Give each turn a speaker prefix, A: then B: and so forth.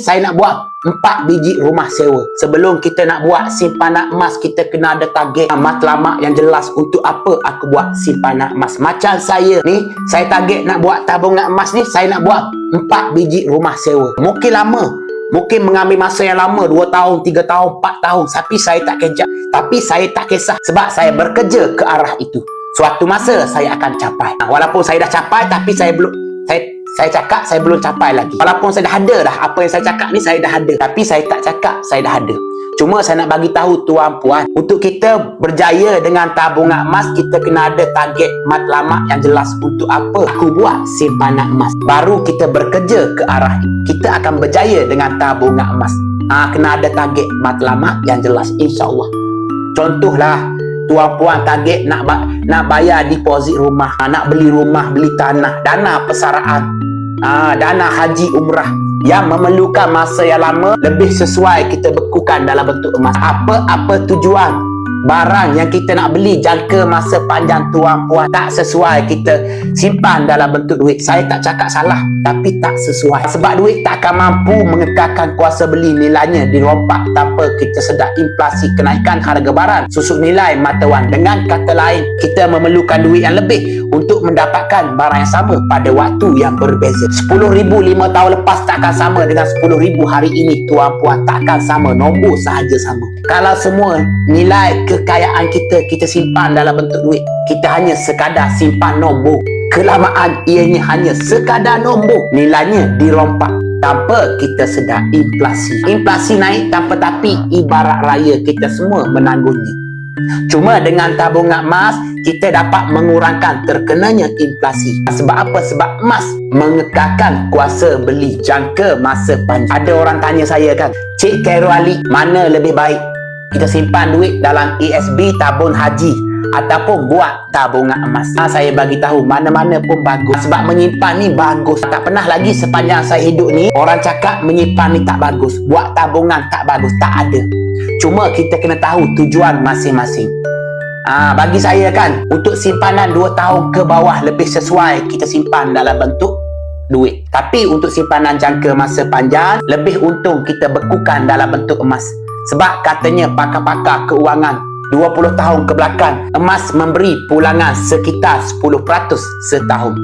A: saya nak buat 4 biji rumah sewa. Sebelum kita nak buat simpanan emas, kita kena ada target matlamat yang jelas untuk apa aku buat simpanan emas. Macam saya ni, saya target nak buat tabungan emas ni, saya nak buat 4 biji rumah sewa. Mungkin lama, mungkin mengambil masa yang lama, 2 tahun, 3 tahun, 4 tahun. Tapi saya tak kejap. Tapi saya tak kisah sebab saya bekerja ke arah itu. Suatu masa saya akan capai. Walaupun saya dah capai, tapi saya belum, saya cakap saya belum capai lagi. Walaupun saya dah ada dah, apa yang saya cakap ni saya dah ada. Tapi saya tak cakap saya dah ada. Cuma saya nak bagi tahu tuan puan, untuk kita berjaya dengan tabungan emas, kita kena ada target matlamat yang jelas untuk apa aku buat simpanan emas. Baru kita bekerja ke arah kita akan berjaya dengan tabungan emas. Kena ada target matlamat yang jelas, insya-Allah. Contohlah, tuan puan target nak bayar deposit rumah, nak beli rumah, beli tanah, dana persaraan, dana haji umrah yang memerlukan masa yang lama, lebih sesuai kita bekukan dalam bentuk emas. Apa tujuan barang yang kita nak beli jangka masa panjang tuan puan tak sesuai, kita simpan dalam bentuk duit. Saya tak cakap salah, tapi tak sesuai. Sebab duit tak akan mampu mengekalkan kuasa beli, nilainya dirompak tanpa kita sedar. Inflasi, kenaikan harga barang, susut nilai mata wang. Dengan kata lain, kita memerlukan duit yang lebih untuk mendapatkan barang yang sama pada waktu yang berbeza. 10,000 5 tahun lepas tak akan sama dengan 10,000 hari ini tuan puan, tak akan sama, nombor sahaja sama. Kalau semua nilai kekayaan kita simpan dalam bentuk duit, kita hanya sekadar simpan nombor, kelamaan ianya hanya sekadar nombor, nilainya dirompak tanpa kita sedar. Inflasi naik tanpa tapi, ibarat raya kita semua menanggungnya. Cuma dengan tabungan emas, kita dapat mengurangkan terkenanya inflasi. Sebab apa? Sebab emas mengekalkan kuasa beli jangka masa panjang. Ada orang tanya saya kan, Cik Khairul Ali, mana lebih baik? Kita simpan duit dalam ASB tabung haji ataupun buat tabungan emas? Saya bagi tahu mana-mana pun bagus. Sebab menyimpan ni bagus. Tak pernah lagi sepanjang saya hidup ni orang cakap menyimpan ni tak bagus, buat tabungan tak bagus. Tak ada. Cuma kita kena tahu tujuan masing-masing. Bagi saya kan, untuk simpanan 2 tahun ke bawah lebih sesuai kita simpan dalam bentuk duit. Tapi untuk simpanan jangka masa panjang, lebih untung kita bekukan dalam bentuk emas. Sebab katanya pakar-pakar keuangan, 20 tahun ke belakang, emas memberi pulangan sekitar 10% setahun.